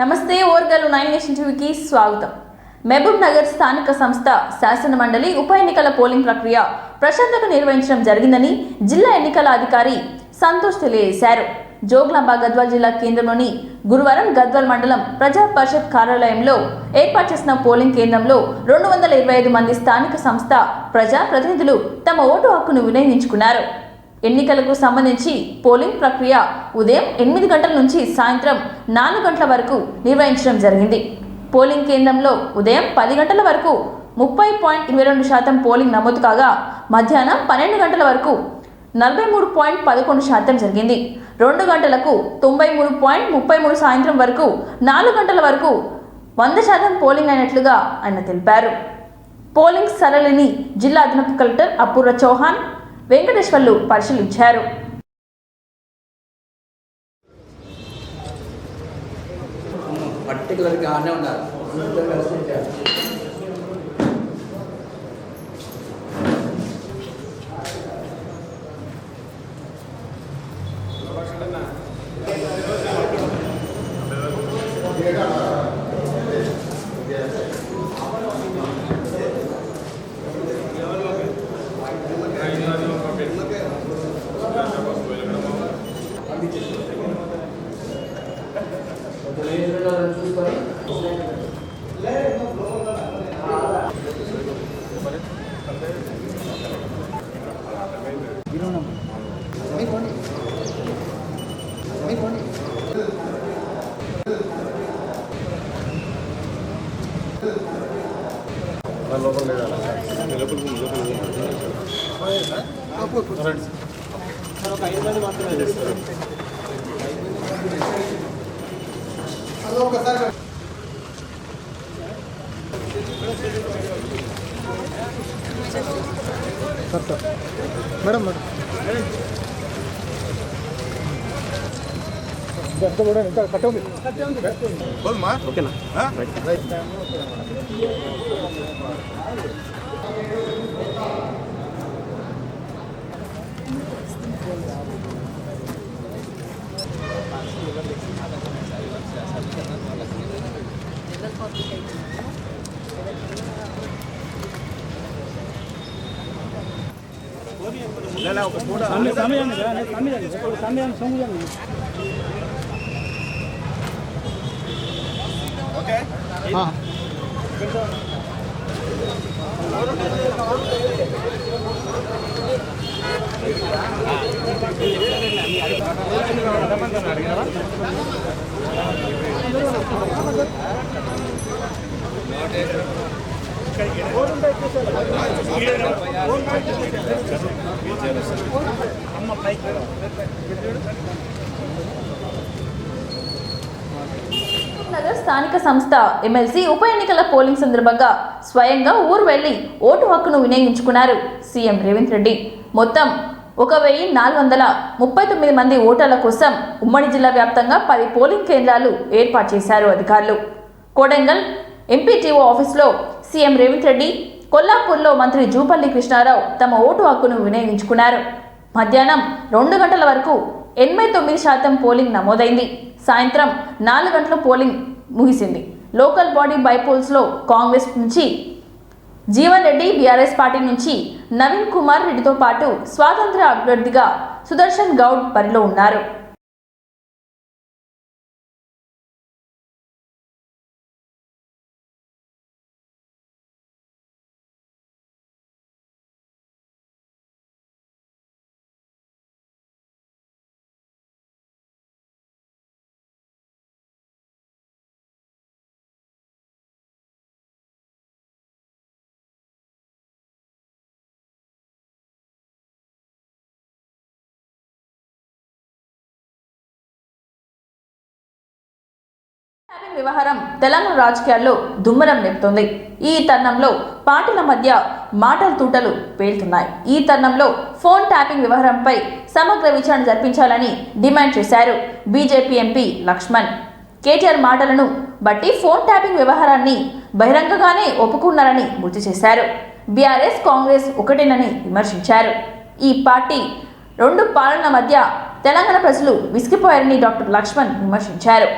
నమస్తే ఓర్గల్ 9 నేషన్ టీవీకి స్వాగతం. మహబూబ్ నగర్ స్థానిక సంస్థ శాసన మండలి ఉప ఎన్నికల పోలింగ్ ప్రక్రియ ప్రశాంతంగా నిర్వహించడం జరిగిందని జిల్లా ఎన్నికల అధికారి సంతోష్ తెలియజేశారు. జోగులాంబ గద్వాల్ జిల్లా కేంద్రంలోని గురువారం గద్వాల్ మండలం ప్రజా పరిషత్ కార్యాలయంలో ఏర్పాటు చేసిన పోలింగ్ కేంద్రంలో 225 మంది స్థానిక సంస్థ ప్రజా ప్రతినిధులు తమ ఓటు హక్కును వినియోగించుకున్నారు. ఎన్నికలకు సంబంధించి పోలింగ్ ప్రక్రియ ఉదయం 8 గంటల నుంచి సాయంత్రం 4 గంటల వరకు నిర్వహించడం జరిగింది. పోలింగ్ కేంద్రంలో ఉదయం 10 గంటల వరకు 30.22% పోలింగ్ నమోదు కాగా మధ్యాహ్నం 12 గంటల వరకు 43.11% జరిగింది. 2 గంటలకు 93.33, సాయంత్రం వరకు 4 గంటల వరకు 100% పోలింగ్ అయినట్లుగా ఆయన తెలిపారు. పోలింగ్ సరళిని జిల్లా అదనపు కలెక్టర్ అపూర్వ చౌహాన్, వెంకటేశ్వర్లు పరిశీలించారు. మేడం నగర్ స్థానిక సంస్థ ఎమ్మెల్సీ ఉప ఎన్నికల పోలింగ్ సందర్భంగా స్వయంగా ఊరు వెళ్లి ఓటు హక్కును వినియోగించుకున్నారు సీఎం రేవంత్ రెడ్డి. మొత్తం 1439 మంది ఓటర్ల కోసం ఉమ్మడి జిల్లా వ్యాప్తంగా 10 పోలింగ్ కేంద్రాలు ఏర్పాటు చేశారు అధికారులు. కోడంగల్ ఎంపీటీఓ ఆఫీసులో సీఎం రేవంత్ రెడ్డి, కొల్లాపూర్లో మంత్రి జూపల్లి కృష్ణారావు తమ ఓటు హక్కును వినియోగించుకున్నారు. మధ్యాహ్నం 2 గంటల వరకు 89% పోలింగ్ నమోదైంది. సాయంత్రం 4 గంటల పోలింగ్ ముగిసింది. లోకల్ బాడీ బైపోల్స్లో కాంగ్రెస్ నుంచి జీవన్ రెడ్డి, బీఆర్ఎస్ పార్టీ నుంచి నవీన్ కుమార్ రెడ్డితో పాటు స్వాతంత్ర అభ్యర్థిగా సుదర్శన్ గౌడ్ బరిలో ఉన్నారు. ట్యాపింగ్ వ్యవహారం తెలంగాణ రాజకీయాల్లో దుమ్మరం లేపుతోంది. ఈ తరుణంలో పార్టీల మధ్య మాటల తూటలు పేలుతున్నాయి. ఈ తరుణంలో ఫోన్ ట్యాపింగ్ వ్యవహారంపై సమగ్ర విచారణ జరిపించాలని డిమాండ్ చేశారు బీజేపీ ఎంపీ లక్ష్మణ్. కేటీఆర్ మాటలను బట్టి ఫోన్ ట్యాపింగ్ వ్యవహారాన్ని బహిరంగంగానే ఒప్పుకున్నారని గుర్తు చేశారు. బీఆర్ఎస్ కాంగ్రెస్ ఒకటేనని విమర్శించారు. ఈ పార్టీ రెండు పాలనల మధ్య తెలంగాణ ప్రజలు విసిగిపోయారని డాక్టర్ లక్ష్మణ్ విమర్శించారు.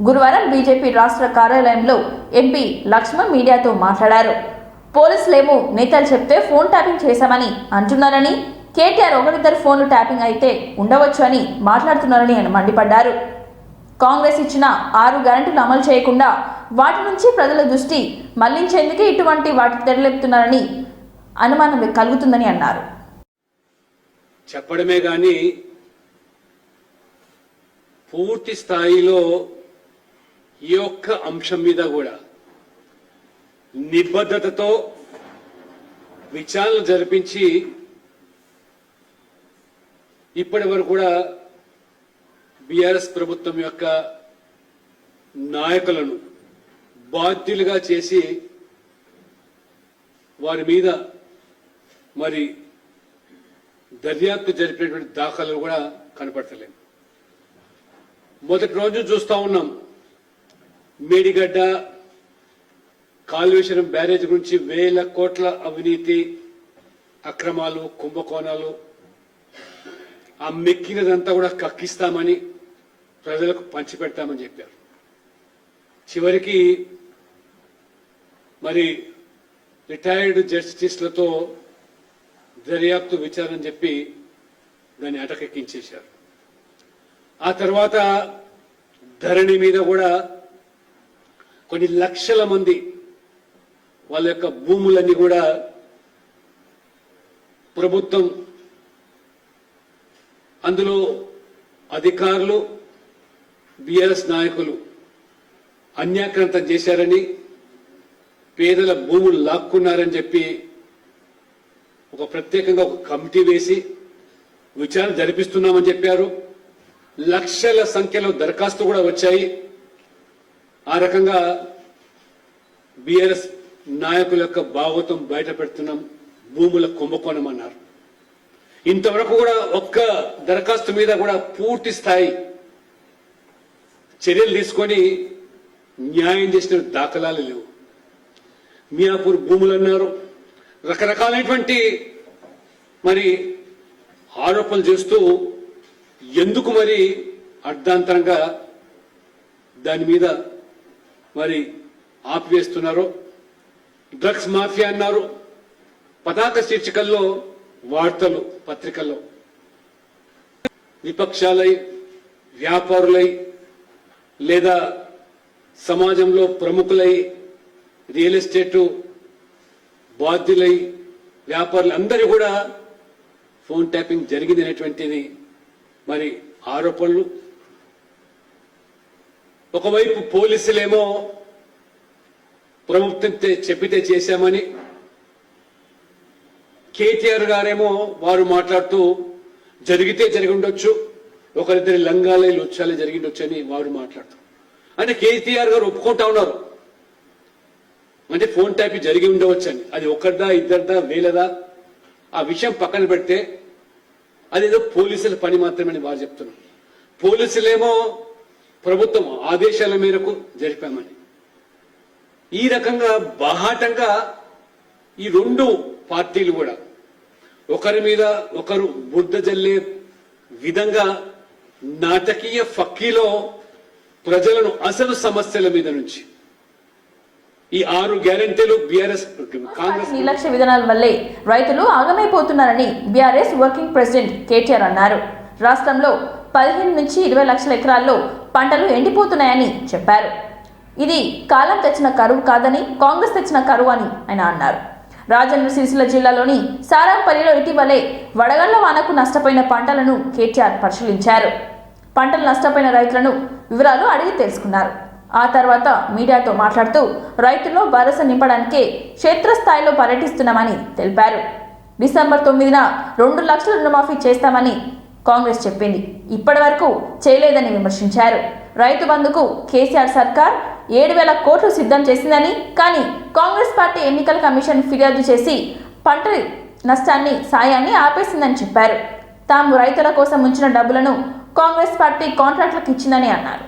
గురువారం బీజేపీ రాష్ట్ర కార్యాలయంలో ఎంపీ లక్ష్మణ్ మీడియాతో మాట్లాడారు. పోలీసులేమో నేతలు చెప్తే ఫోన్ ట్యాపింగ్ చేశామని అంటున్నారని, కేటీఆర్ ఒకరిద్దరు ఫోన్లు ట్యాపింగ్ అయితే ఉండవచ్చు అని మాట్లాడుతున్నారని ఆయన మండిపడ్డారు. కాంగ్రెస్ ఇచ్చిన 6 గ్యారెంటీలు అమలు చేయకుండా వాటి నుంచి ప్రజల దృష్టి మళ్లించేందుకే ఇటువంటి వాటి తెరలేపుతున్నారని అనుమానం కలుగుతుందని అన్నారు. చెప్పడమే గాని పూర్తి స్థాయిలో ఈ యొక్క అంశం మీద కూడా నిబద్ధతతో విచారణ జరిపించి ఇప్పటి వరకు కూడా బీఆర్ఎస్ ప్రభుత్వం యొక్క నాయకులను బాధ్యులుగా చేసి వారి మీద మరి దర్యాప్తు జరిపినటువంటి దాఖలు కూడా కనపడతలేదు. మొదటి రోజు చూస్తా ఉన్నాం, మేడిగడ్డ కాళేశ్వరం బ్యారేజ్ గురించి వేల కోట్ల అవినీతి అక్రమాలు కుంభకోణాలు ఆ మెక్కినదంతా కూడా కక్కిస్తామని ప్రజలకు పంచిపెడతామని చెప్పారు. చివరికి మరి రిటైర్డ్ జస్టిస్లతో దర్యాప్తు విచారణ చెప్పి దాన్ని అటకెక్కించేశారు. ఆ తర్వాత ధరణి మీద కూడా కొన్ని లక్షల మంది వాళ్ళ యొక్క భూములన్నీ కూడా ప్రభుత్వం అందులో అధికారులు బీఆర్ఎస్ నాయకులు అన్యాక్రాంతం చేశారని, పేదల భూములు లాక్కున్నారని చెప్పి ఒక ప్రత్యేకంగా ఒక కమిటీ వేసి విచారణ జరిపిస్తున్నామని చెప్పారు. లక్షల సంఖ్యలో దరఖాస్తు కూడా వచ్చాయి. ఆ రకంగా బీఆర్ఎస్ నాయకుల యొక్క భాగవతం బయట పెడుతున్నాం, భూముల కుంభకోణం అన్నారు. ఇంతవరకు కూడా ఒక్క దరఖాస్తు మీద కూడా పూర్తి స్థాయి చర్యలు తీసుకొని న్యాయం చేసిన దాఖలాలు లేవు. మియాపూర్ భూములు అన్నారు, రకరకాలైనటువంటి మరి ఆరోపణలు చేస్తూ ఎందుకు మరి అర్ధాంతరంగా దాని మీద మరి ఆపివేస్తున్నారో. డ్రగ్స్ మాఫియా అన్నారు, పతాక శీర్షికల్లో వార్తలు పత్రికల్లో విపక్షాలై వ్యాపారులై లేదా సమాజంలో ప్రముఖులై రియల్ ఎస్టేటు బాధ్యులై వ్యాపారులు అందరూ కూడా ఫోన్ ట్యాపింగ్ జరిగింది అనేటువంటిది మరి ఆరోపణలు. ఒకవైపు పోలీసులేమో ప్రభుత్వం చెప్పితే చేశామని, కేటీఆర్ గారేమో వారు మాట్లాడుతూ జరిగితే జరిగి ఉండొచ్చు, ఒకరిద్దరి లంగాలే లుచ్చాలే జరిగిండొచ్చు అని వారు మాట్లాడుతూ, అంటే కేటీఆర్ గారు ఒప్పుకుంటా ఉన్నారు అంటే ఫోన్ ట్యాపింగ్ జరిగి ఉండవచ్చు అని. అది ఒకరిదా ఇద్దరిదా వేలదా ఆ విషయం పక్కన పెడితే అదేదో పోలీసుల పని మాత్రమే వారు చెప్తున్నారు. పోలీసులేమో ప్రభుత్వం ఆదేశాల మేరకు జరిపామని. ఈ రకంగా బాహాటంగా ఈ రెండు పార్టీలు కూడా ఒకరి మీద ఒకరు బురద జల్లే విధంగా నాటకీయ ఫక్కీలో ప్రజలను అసలు సమస్యల మీద నుంచి ఈ 6 గ్యారెంటీలు బీఆర్ఎస్ కాంగ్రెస్ నిర్లక్ష్య విధానాల వల్లే రైతులు ఆగమైపోతున్నారని బీఆర్ఎస్ వర్కింగ్ ప్రెసిడెంట్ కేటీఆర్ అన్నారు. రాష్ట్రంలో 15 నుంచి 20 లక్షల ఎకరాల్లో పంటలు ఎండిపోతున్నాయని చెప్పారు. ఇది కాలం తెచ్చిన కరువు కాదని, కాంగ్రెస్ తెచ్చిన కరువు అని ఆయన అన్నారు. రాజన్న సిరిసిల్ల జిల్లాలోని సారంపల్లిలో ఇటీవలే వడగళ్ల వానకు నష్టపోయిన పంటలను కేటీఆర్ పరిశీలించారు. పంటలు నష్టపోయిన రైతులను వివరాలు అడిగి తెలుసుకున్నారు. ఆ తర్వాత మీడియాతో మాట్లాడుతూ రైతుల్లో భరోసా నింపడానికే క్షేత్రస్థాయిలో పర్యటిస్తున్నామని తెలిపారు. డిసెంబర్ 9న 2 లక్షల రుణమాఫీ చేస్తామని కాంగ్రెస్ చెప్పింది, ఇప్పటి వరకు చేయలేదని విమర్శించారు. రైతు బంధుకు కేసీఆర్ సర్కార్ 7,000 కోట్లు సిద్ధం చేసిందని, కానీ కాంగ్రెస్ పార్టీ ఎన్నికల కమిషన్ ఫిర్యాదు చేసి పంట నష్టాన్ని సాయాన్ని ఆపేసిందని చెప్పారు. తాము రైతుల కోసం ఉంచిన డబ్బులను కాంగ్రెస్ పార్టీ కాంట్రాక్టులకు ఇచ్చిందని అన్నారు.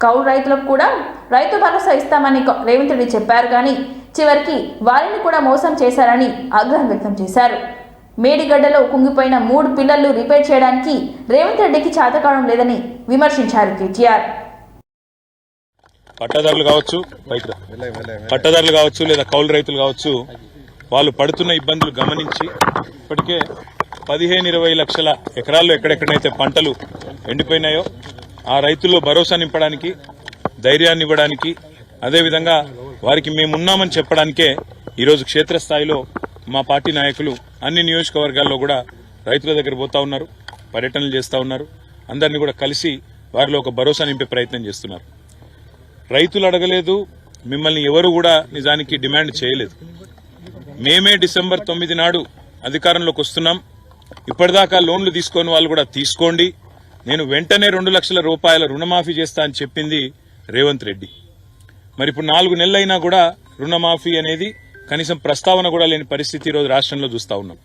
కౌలు రైతులకు కూడా రైతు భరోసా ఇస్తామని రేవంత్ రెడ్డి చెప్పారు, కానీ చివరికి వారిని కూడా మోసం చేశారని ఆగ్రహం వ్యక్తం చేశారు. మేడిగడ్డలో కుంగిపోయిన 3 పిల్లర్లు రిపేర్ చేయడానికి రేవంత్ రెడ్డికి చేతకావడం లేదని విమర్శించారు కేటీఆర్. పట్టదారులు కావచ్చు పట్టదారులు కావచ్చు లేదా కౌలు రైతులు కావచ్చు, వాళ్ళు పడుతున్న ఇబ్బందులు గమనించి ఇప్పటికే 15-20 లక్షల ఎకరాల్లో ఎక్కడెక్కడైతే పంటలు ఎండిపోయినాయో ఆ రైతుల్లో భరోసా నింపడానికి, ధైర్యాన్ని ఇవ్వడానికి, అదేవిధంగా వారికి మేమున్నామని చెప్పడానికే ఈరోజు క్షేత్రస్థాయిలో మా పార్టీ నాయకులు అన్ని నియోజకవర్గాల్లో కూడా రైతుల దగ్గర పోతా ఉన్నారు, పర్యటనలు చేస్తూ ఉన్నారు. అందరినీ కూడా కలిసి వారిలో ఒక భరోసా నింపే ప్రయత్నం చేస్తున్నారు. రైతులు అడగలేదు, మిమ్మల్ని ఎవరు కూడా నిజానికి డిమాండ్ చేయలేదు. మేమే డిసెంబర్ 9 నాడు అధికారంలోకి వస్తున్నాం. ఇప్పటిదాకా లోన్లు తీసుకొని వాళ్ళు కూడా తీసుకోండి, నేను వెంటనే 2 లక్షల రూపాయల రుణమాఫీ చేస్తా అని చెప్పింది రేవంత్ రెడ్డి. మరి ఇప్పుడు 4 నెలలైనా కూడా రుణమాఫీ అనేది కనీసం ప్రస్తావన కూడా లేని పరిస్థితి ఈరోజు రాష్ట్రంలో చూస్తా ఉన్నాం.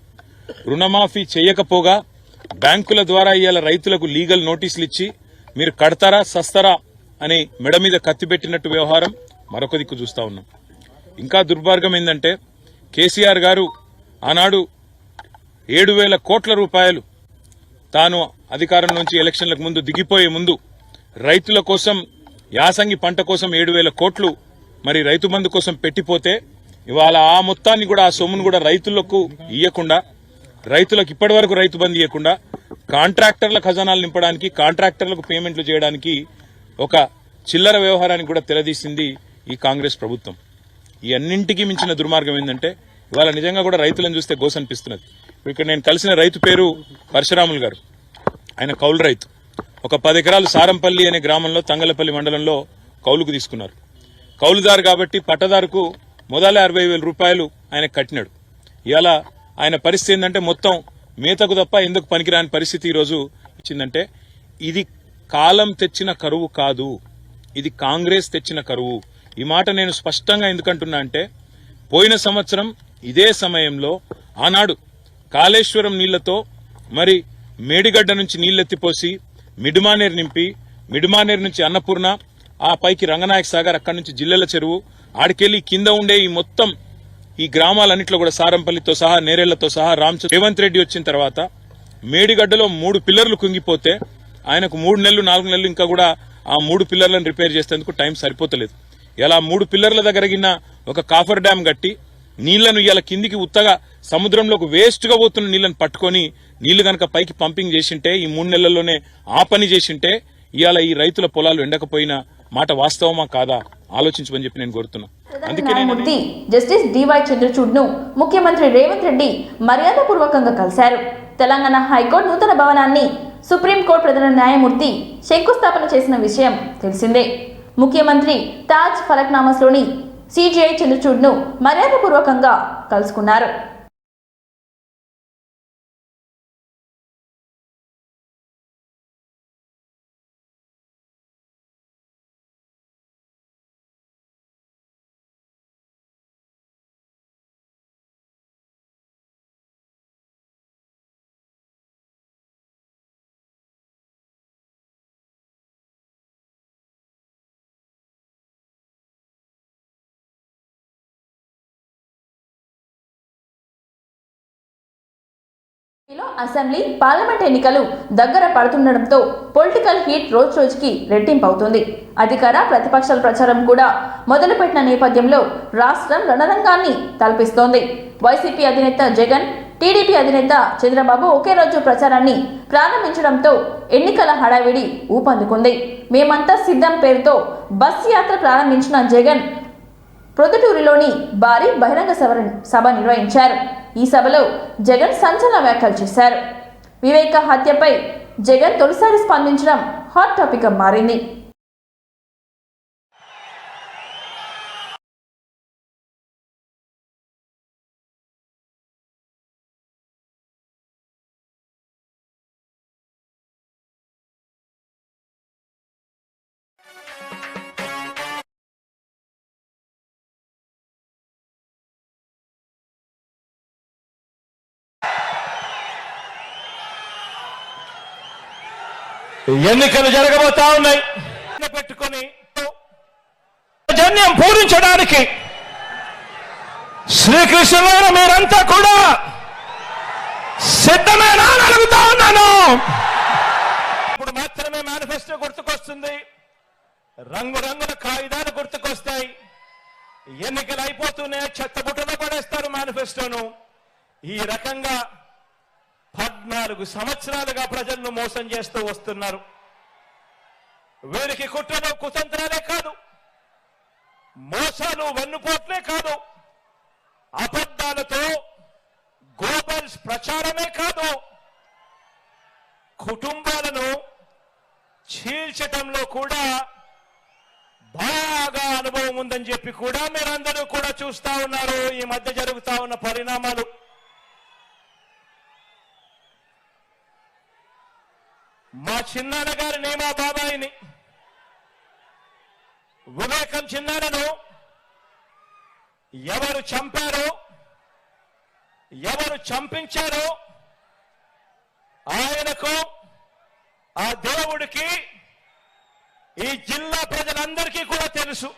రుణమాఫీ చేయకపోగా బ్యాంకుల ద్వారా ఇవాళ రైతులకు లీగల్ నోటీసులు ఇచ్చి మీరు కడతారా సస్తారా అని మెడ మీద కత్తిపెట్టినట్టు వ్యవహారం మరొక దిక్కు చూస్తా ఉన్నాం. ఇంకా దుర్మార్గం ఏంటంటే కేసీఆర్ గారు ఆనాడు 7,000 కోట్ల రూపాయలు తాను అధికారం నుంచి ఎలక్షన్లకు ముందు దిగిపోయే ముందు రైతుల కోసం యాసంగి పంట కోసం 7,000 కోట్లు మరి రైతు బంధు కోసం పెట్టిపోతే ఇవాళ ఆ మొత్తాన్ని కూడా ఆ సొమ్మును కూడా రైతులకు ఇవ్వకుండా, రైతులకు ఇప్పటి వరకు రైతు బంధు ఇవ్వకుండా కాంట్రాక్టర్ల ఖజానాలు నింపడానికి, కాంట్రాక్టర్లకు పేమెంట్లు చేయడానికి ఒక చిల్లర వ్యవహారానికి కూడా తెరదీసింది ఈ కాంగ్రెస్ ప్రభుత్వం. ఈ అన్నింటికీ మించిన దుర్మార్గం ఏంటంటే ఇవాళ నిజంగా కూడా రైతులను చూస్తే గోస అనిపిస్తున్నది. ఇక్కడ నేను కలిసిన రైతు పేరు పరశురాములు గారు. ఆయన కౌలు రైతు. ఒక 10 ఎకరాలు సారంపల్లి అనే గ్రామంలో తంగలపల్లి మండలంలో కౌలుకు తీసుకున్నారు. కౌలుదారు కాబట్టి పట్టదారుకు మొదలే 60,000 రూపాయలు ఆయన కట్టినాడు. ఇవాళ ఆయన పరిస్థితి ఏంటంటే మొత్తం మేతకు తప్ప ఎందుకు పనికిరాని పరిస్థితి ఈరోజు ఇచ్చిందంటే ఇది కాలం తెచ్చిన కరువు కాదు, ఇది కాంగ్రెస్ తెచ్చిన కరువు. ఈ మాట నేను స్పష్టంగా ఎందుకంటున్నా అంటే పోయిన సంవత్సరం ఇదే సమయంలో ఆనాడు కాళేశ్వరం నీళ్లతో మరి మేడిగడ్డ నుంచి నీళ్లెత్తిపోసి మిడుమానేరు నింపి, మిడుమానేరు నుంచి అన్నపూర్ణ, ఆ పైకి రంగనాయక సాగర్, అక్కడి నుంచి జిల్లెల చెరువు, ఆడికెళ్లి కింద ఉండే ఈ మొత్తం ఈ గ్రామాలన్నింటిలో కూడా సారంపల్లితో సహా నేరేళ్లతో సహా రేవంత్ రెడ్డి వచ్చిన తర్వాత మేడిగడ్డలో 3 పిల్లర్లు కుంగిపోతే ఆయనకు 3 నెలలు 4 నెలలు ఇంకా కూడా ఆ 3 పిల్లర్లను రిపేర్ చేసేందుకు టైం సరిపోతలేదు. ఇలా 3 పిల్లర్ల దగ్గరగిన ఒక కాఫర్ డ్యాం కట్టి నీళ్లను ఇలా కిందికి ఉత్తగా సముద్రంలోకి వేస్ట్ గా పోతున్న నీళ్లను పట్టుకొని నీళ్లు గనక పైకి పంపింగ్ చేసింటే ఈ 3 నెలల్లోనే ఆ పని చేసింటే ఇవాళ ఈ రైతుల పొలాలు ఎండకపోయిన మాట వాస్తవమా కాదా ఆలోచించమని చెప్పి నేను కోరుతున్నా. అందుకే న్యాయమూర్తి జస్టిస్ డివై చంద్రచూడ్ ను ముఖ్యమంత్రి రేవంత్ రెడ్డి మర్యాదపూర్వకంగా కలిశారు. తెలంగాణ హైకోర్టు నూతన భవనాన్ని సుప్రీంకోర్టు ప్రధాన న్యాయమూర్తి శంకుస్థాపన చేసిన విషయం తెలిసిందే. ముఖ్యమంత్రి తాజ్ ఫలక్నామాస్లోని సిజిఐ చంద్రచూడ్ ను మర్యాదపూర్వకంగా కలుసుకున్నారు. అసెంబ్లీ పార్లమెంట్ ఎన్నికలు దగ్గర పడుతుండటంతో పొలిటికల్ హీట్ రోజు రోజుకి రెట్టింపు అవుతుంది. అధికార ప్రతిపక్షాల ప్రచారం కూడా మొదలుపెట్టిన నేపథ్యంలో రాష్ట్రం రణరంగాన్ని తలపిస్తోంది. వైసీపీ అధినేత జగన్, టీడీపీ అధినేత చంద్రబాబు ఒకే రోజు ప్రచారాన్ని ప్రారంభించడంతో ఎన్నికల హడావిడి ఊపందుకుంది. మేమంతా సిద్ధం పేరుతో బస్ యాత్ర ప్రారంభించిన జగన్ ప్రొద్దుటూరులోని భారీ బహిరంగ సభ నిర్వహించారు. ఈ సభలో జగన్ సంచలన వ్యాఖ్యలు చేశారు. వివేక హత్యపై జగన్ తొలిసారి స్పందించడం హాట్ టాపిక్ గా మారింది. ఎన్నికలు జరగబోతా ఉన్నాయి. పెట్టుకొని జన్యం పూరించడానికి శ్రీకృష్ణుడు మీరంతా కూడా సిద్ధమేనా అని అడుగుతా ఉన్నాను. ఇప్పుడు మాత్రమే మేనిఫెస్టో గుర్తుకొస్తుంది. రంగురంగుల కాగితాలు గుర్తుకొస్తాయి. ఎన్నికలు అయిపోతూనే చెత్తబుట్టలో పడేస్తారు మేనిఫెస్టోను. ఈ రకంగా 14 సంవత్సరాలుగా ప్రజలను మోసం చేస్తూ వస్తున్నారు. వీరికి కుట్రలు కుతంత్రాలే కాదు, మోసాలు వెన్నుపోట్లే కాదు, అబద్ధాలతో గోబల్స్ ప్రచారమే కాదు, కుటుంబాలను చీల్చటంలో కూడా బాగా అనుభవం ఉందని చెప్పి కూడా మీరందరూ కూడా చూస్తా ఉన్నారు. ఈ మధ్య జరుగుతా ఉన్న పరిణామాలు. మా చిన్నాన్న గారిని, మా బాబాయిని, వివేకం చిన్నాన్నను ఎవరు చంపారో, ఎవరు చంపించారో ఆయనకు, ఆ దేవుడికి, ఈ జిల్లా ప్రజలందరికీ కూడా తెలుసు.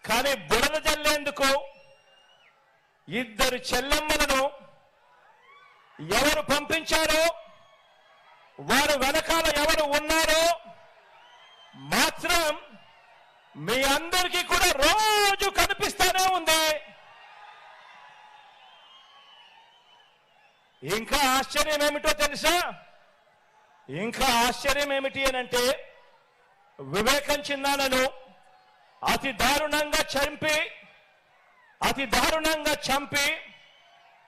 కానీ బురద జల్లేందుకు ఇద్దరు చెల్లెమ్మలను ఎవరు పంపించారో, వారు వెనకాల ఎవరు ఉన్నారో మాత్రం మీ అందరికీ కూడా రోజు కనిపిస్తూనే ఉంది. ఇంకా ఆశ్చర్యం ఏమిటో తెలుసా? ఇంకా ఆశ్చర్యం ఏమిటి అనంటే, వివేకం చిన్నాన్నను అతి దారుణంగా చంపి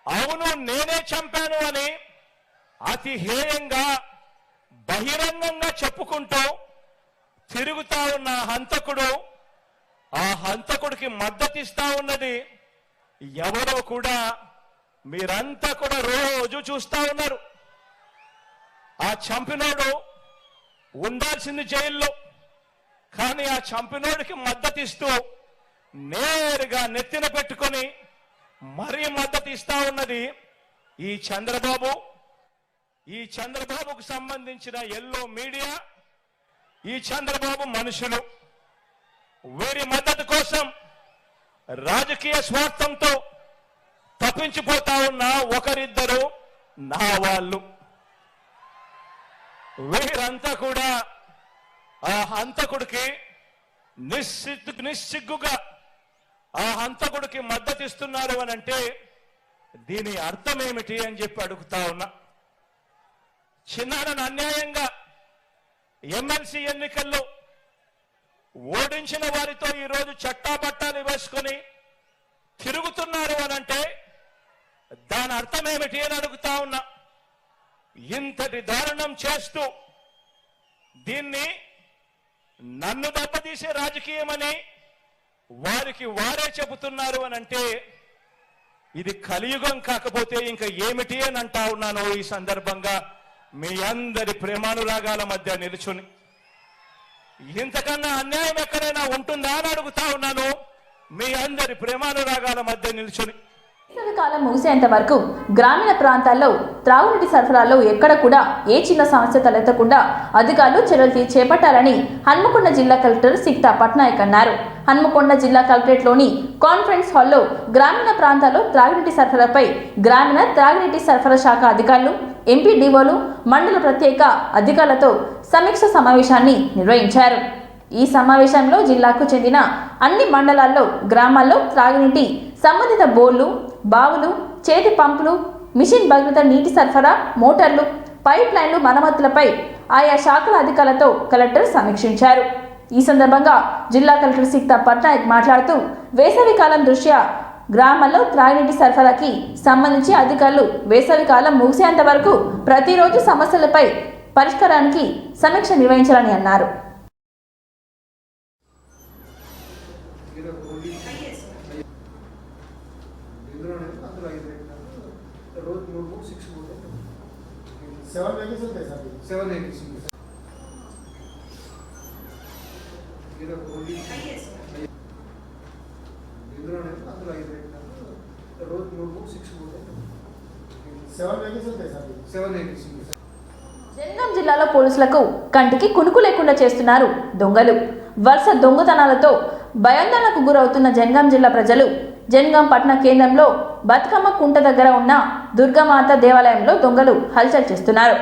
అవును నేనే చంపాను అని అతి హేయంగా బహిరంగంగా చెప్పుకుంటూ తిరుగుతా ఉన్న హంతకుడు, ఆ హంతకుడికి మద్దతిస్తా ఉన్నది ఎవరో కూడా మీరంతా కూడా రోజు చూస్తా ఉన్నారు. ఆ చంపినోడు ఉండాల్సింది జైల్లో, కానీ ఆ చంపినోడికి మద్దతిస్తూ నేరుగా నెత్తిన పెట్టుకొని మరీ మద్దతు ఇస్తా ఉన్నది ఈ చంద్రబాబు, ఈ చంద్రబాబుకు సంబంధించిన ఎల్లో మీడియా, ఈ చంద్రబాబు మనుషులు. వీరి మద్దతు కోసం రాజకీయ స్వార్థంతో తప్పించిపోతా ఉన్న ఒకరిద్దరు నా వాళ్ళు. వీరంతా కూడా ఆ హంతకుడికి నిస్సిగ్గుగా ఆ హంతకుడికి మద్దతిస్తున్నారు అని అంటే దీని అర్థం ఏమిటి అని చెప్పి అడుగుతా ఉన్నా. చిన్నాన్నను అన్యాయంగా ఎమ్మెల్సీ ఎన్నికల్లో ఓడించిన వారితో ఈరోజు చట్టాపట్టాలు వేసుకొని తిరుగుతున్నారు అనంటే దాని అర్థం ఏమిటి అని అడుగుతా ఉన్నా. ఇంతటి దారుణం చేస్తూ దీన్ని నన్ను దెబ్బతీసే రాజకీయమని వారికి వారే చెబుతున్నారు అనంటే ఇది కలియుగం కాకపోతే ఇంకా ఏమిటి అని అంటా ఉన్నాను. ఈ సందర్భంగా మీ అందరి ప్రేమానురాగాల మధ్య నిలుచుని ఇంతకన్నా అన్యాయం ఎక్కడైనా ఉంటుందా అని అడుగుతా ఉన్నాను. మీ అందరి ప్రేమానురాగాల మధ్య నిలుచుని వేసవి కాలం ముగిసేంత వరకు గ్రామీణ ప్రాంతాల్లో త్రాగునీటి సరఫరాలో ఎక్కడ కూడా ఏ చిన్న సమస్య తలెత్తకుండా అధికారులు చర్యలు చేపట్టాలని హన్మకొండ జిల్లా కలెక్టర్ సిక్తా పట్నాయక్ అన్నారు. హన్మకొండ జిల్లా కలెక్టరేట్లోని కాన్ఫరెన్స్ హాల్లో గ్రామీణ ప్రాంతాల్లో త్రాగునీటి సరఫరాపై గ్రామీణ త్రాగునీటి సరఫరా శాఖ అధికారులు, ఎంపీడీఓలు, మండల ప్రత్యేక అధికారులతో సమీక్ష సమావేశాన్ని నిర్వహించారు. ఈ సమావేశంలో జిల్లాకు చెందిన అన్ని మండలాల్లో గ్రామాల్లో త్రాగునీటి సంబంధిత బోర్లు, బావులు, చేతి పంపులు, మిషన్ భగీరథ నీటి సరఫరా, మోటార్లు, పైప్ లైన్లు మరమ్మతులపై ఆయా శాఖల అధికారులతో కలెక్టర్ సమీక్షించారు. ఈ సందర్భంగా జిల్లా కలెక్టర్ సిక్తా పట్నాయక్ మాట్లాడుతూ వేసవి కాలం దృష్ట్యా గ్రామాల్లో త్రాగునీటి సరఫరాకి సంబంధించి అధికారులు వేసవి కాలం ముగిసేంత వరకు ప్రతిరోజు సమస్యలపై పరిష్కారానికి సమీక్ష నిర్వహించాలని అన్నారు. रोज 6 7 वेहिकल्स होते हैं सर, 7 वेहिकल्स इधर ओनली इंद्रोने अंदर 5 वेहिकल्स रोज 6 7 वेहिकल्स होते हैं सर, 7 वेहिकल्स. జనగాం జిల్లాలో పోలీసులకు కంటికి కునుకు లేకుండా చేస్తున్నారు దొంగలు. వరుస దొంగతనాలతో భయాందోళనకు గురవుతున్న జనగాం జిల్లా ప్రజలు జనగాం పట్టణ కేంద్రంలో బతుకమ్మ కుంట దగ్గర ఉన్న దుర్గామాత దేవాలయంలో దొంగలు హల్చల్ చేస్తున్నారు.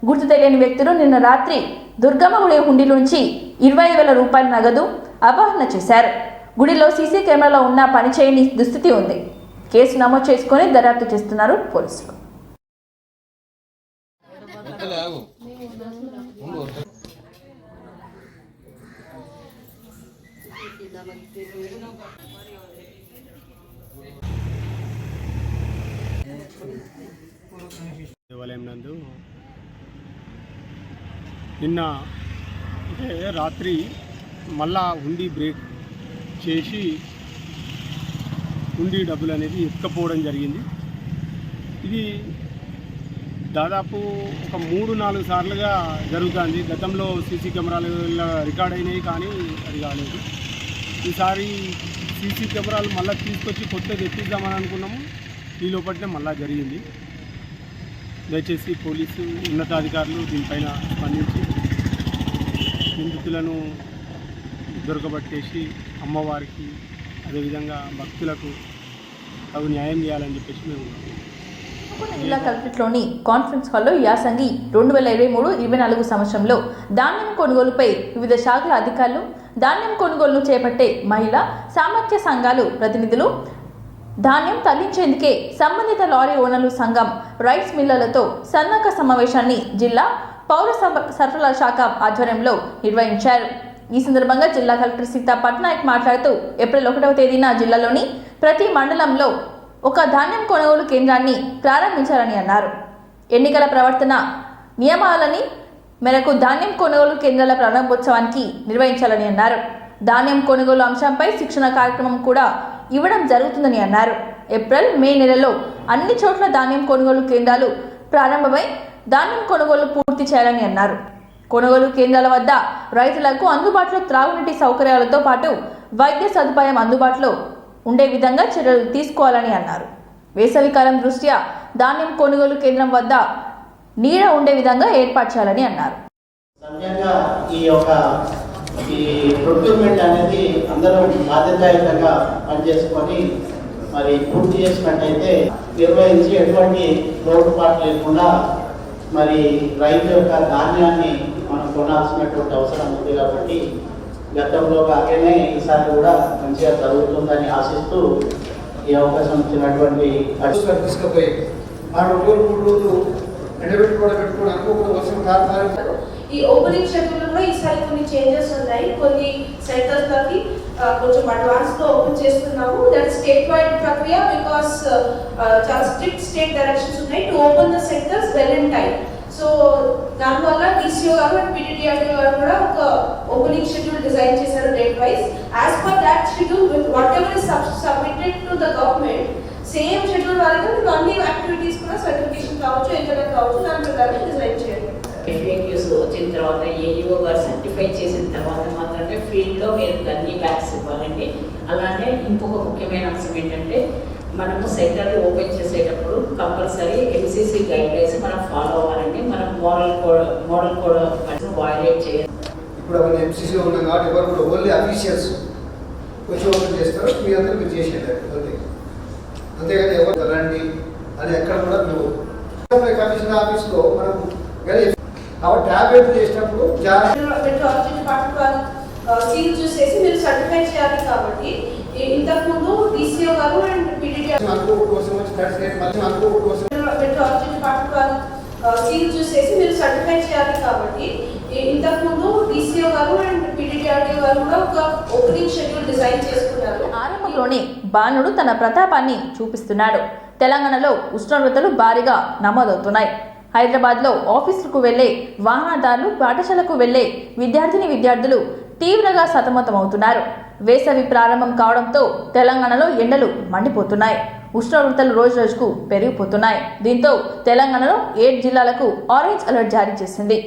గుర్తు తెలియని వ్యక్తులు నిన్న రాత్రి దుర్గమ్మ గుడి హుండీలోంచి 25,000 రూపాయల నగదు అపహరణ చేశారు. గుడిలో సీసీ కెమెరాలో ఉన్న పనిచేయని దుస్థితి ఉంది. కేసు నమోదు చేసుకుని దర్యాప్తు చేస్తున్నారు పోలీసులు. దేవాలయం నందు నిన్న అంటే రాత్రి మళ్ళా హుండీ బ్రేక్ చేసి హుండీ డబ్బులు అనేది ఎత్తుకపోవడం జరిగింది. ఇది దాదాపు ఒక 3-4 సార్లుగా జరుగుతుంది. గతంలో సీసీ కెమెరాలు రికార్డ్ అయినాయి కానీ అది కాలేదు. ఈసారి సీసీ కెమెరాలు మళ్ళీ తీసుకొచ్చి కొత్తది ఎత్తిద్దామని అనుకున్నాము. ఈ లోపలనే మళ్ళా జరిగింది. దయచేసి పోలీసు ఉన్నతాధికారులు దీనిపైన స్పందించి నిందితులను దొరకబట్టేసి అమ్మవారికి అదేవిధంగా భక్తులకు తగు న్యాయం చేయాలని చెప్పేసి మేము జిల్లా కలెక్టరేట్లోని కాన్ఫరెన్స్ హాల్లో యాసంగి 2023-24 సంవత్సరంలో ధాన్యం కొనుగోలుపై వివిధ శాఖల అధికారులు, ధాన్యం కొనుగోలును చేపట్టే మహిళా సామర్థ్య సంఘాలు ప్రతినిధులు, ధాన్యం తరలించేందుకే సంబంధిత లారీ ఓనర్లు సంఘం, రైస్ మిల్లర్లతో సన్నాహక సమావేశాన్ని జిల్లా పౌర సరఫరాల శాఖ ఆధ్వర్యంలో నిర్వహించారు. ఈ సందర్భంగా జిల్లా కలెక్టర్ సీతా పట్నాయక్ మాట్లాడుతూ ఏప్రిల్ 1వ తేదీన జిల్లాలోని ప్రతి మండలంలో ఒక ధాన్యం కొనుగోలు కేంద్రాన్ని ప్రారంభించాలని అన్నారు. ఎన్నికల ప్రవర్తన నియమాలని మేరకు ధాన్యం కొనుగోలు కేంద్రాల ప్రారంభోత్సవానికి నిర్వహించాలని అన్నారు. ధాన్యం కొనుగోలు అంశంపై శిక్షణ కార్యక్రమం కూడా ఇవ్వడం జరుగుతుందని అన్నారు. ఏప్రిల్, మే నెలలో అన్ని చోట్ల ధాన్యం కొనుగోలు కేంద్రాలు ప్రారంభమై ధాన్యం కొనుగోలు పూర్తి చేయాలని అన్నారు. కొనుగోలు కేంద్రాల వద్ద రైతులకు అందుబాటులో త్రాగునీటి సౌకర్యాలతో పాటు వైద్య సదుపాయం అందుబాటులో ఉండే విధంగా చర్యలు తీసుకోవాలని అన్నారు. వేసవికాలం దృష్ట్యా ధాన్యం కొనుగోలు కేంద్రం వద్ద నీడ ఉండే విధంగా ఏర్పాటు చేయాలని అన్నారు. ఈ ప్రొక్యూర్మెంట్ అనేది అందరూ బాధ్యతాయుతంగా పనిచేసుకొని మరి పూర్తి చేసినట్టయితే నిర్వహించి ఎటువంటి లోటుపాటు లేకుండా మరి రైతు యొక్క ధాన్యాన్ని మనం కొనాల్సినటువంటి అవసరం ఉంది. కాబట్టి గతంలో కాగానే ఈసారి కూడా మంచిగా జరుగుతుందని ఆశిస్తూ ఈ అవకాశం ఇచ్చినటువంటి తీసుకుపోయి ఆ 2 రోజులు ఎండబెట్టుకోవడం అనుకోకుండా వర్షం కారణాలు ఈ ఓపెనింగ్ షెడ్యూల్ కూడా ఈసారి కొన్ని చేంజెస్ ఉన్నాయి. కొన్ని సెంటర్స్ లకి కొంచెం అడ్వాన్స్ లో ఓపెన్ చేస్తున్నాము. దట్ స్టేట్ వైడ్ ప్రక్రియ బికాస్ చాలా స్ట్రిక్ట్ స్టేట్ డైరెక్షన్స్ ఉన్నాయి to open the centres well in time. So దానివల్ల DCO గారు అండ్ PDDRDO గారు కూడా ఒక ఓపెనింగ్ షెడ్యూల్ డిజైన్ చేశారు date wise. As per that schedule with what ever is submitted to the government same schedule వారిగా మీరు అన్ని యాక్టివిటీస్ కూడా సర్టిఫికేషన్ కావచ్చు, ఇంటర్నెట్ కావచ్చు, దాని ప్రకారం డిజైన్ చేయాలి. FAQs వచ్చిన తర్వాత AEO గారు సర్టిఫై చేసిన తర్వాత మాత్రమే ఫీల్డ్లో మీరు అన్ని బ్యాగ్స్ ఇవ్వాలండి. అలానే ఇంకొక ముఖ్యమైన అంశం ఏంటంటే మనము సెంటర్లు ఓపెన్ చేసేటప్పుడు కంపల్సరీ MCC గైడ్లైన్స్ మనం ఫాలో అవ్వాలండి. మనం మోడల్ కోడ్ వయలేట్ చేయాలి. ఇప్పుడు అవన్నీ MCC ఉన్నాం కాబట్టి ఎవరు కూడా ఓన్లీ అఫీషియల్స్ వచ్చి ఓపెన్ చేస్తారు. మీ అందరూ మీరు చేసేది అంతే. అంతేగాని ఎవరు రండి అని ఎక్కడ కూడా నువ్వు కమిషనర్ ఆఫీస్లో మనం కాబట్టి ట్యాబ్లెట్ చేసినప్పుడు మెట్రాలజీ డిపార్ట్మెంట్ వాళ్ళు సీల్ చూసేసి మీరు సర్టిఫై చేయాలి. కాబట్టి ఇంతకుముందు DCO గారు అండ్ PDDRDO కోసం వచ్చి మెట్రాలజీ డిపార్ట్మెంట్ వాళ్ళు సీల్ చూసేసి మీరు సర్టిఫై చేయాలి. కాబట్టి ఇంతకుముందు DCO గారు అండ్ PDDRDO గారు కూడా ఒక ఓపెనింగ్ షెడ్యూల్ డిజైన్ చేసుకున్నారు. ఆరంభంలోనే బాణుడు తన ప్రతాపాన్ని చూపిస్తున్నాడు. తెలంగాణలో ఉష్ణోగ్రతలు భారీగా నమోదవుతున్నాయి. హైదరాబాద్లో ఆఫీసులకు వెళ్లే వాహనదారులు, పాఠశాలకు వెళ్లే విద్యార్థులు తీవ్రంగా సతమతమవుతున్నారు. వేసవి ప్రారంభం కావడంతో తెలంగాణలో ఎండలు మండిపోతున్నాయి. ఉష్ణోగ్రతలు రోజుకు పెరిగిపోతున్నాయి. దీంతో తెలంగాణలో 7 జిల్లాలకు ఆరెంజ్ అలర్ట్ జారీ చేసింది.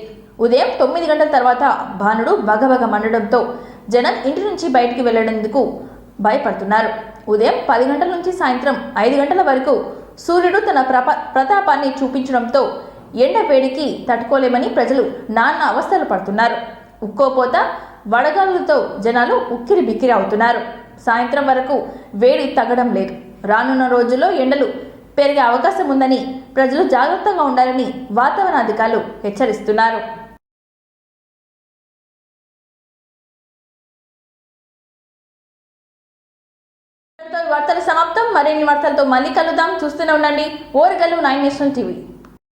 ఉదయం 9 గంటల తర్వాత బాణుడు బగబగ మండడంతో జనం ఇంటి నుంచి బయటికి వెళ్లేందుకు భయపడుతున్నారు. ఉదయం 10 గంటల నుంచి సాయంత్రం 5 గంటల వరకు సూర్యుడు తన ప్రతాపాన్ని చూపించడంతో ఎండ వేడికి తట్టుకోలేమని ప్రజలు నానా అవస్థలు పడుతున్నారు. ఉక్కోపోత వడగాలులతో జనాలు ఉక్కిరి బిక్కిరి అవుతున్నారు. సాయంత్రం వరకు వేడి తగ్గడం లేదు. రానున్న రోజుల్లో ఎండలు పెరిగే అవకాశం ఉందని ప్రజలు జాగ్రత్తగా ఉండాలని వాతావరణ అధికారులు హెచ్చరిస్తున్నారు. వార్తలు సమాప్తం. మరిన్ని వార్తలతో మళ్ళీ కలుద్దాం. చూస్తూనే ఉండండి ఓరుగల్లు 9 నేషనల్ టీవీ.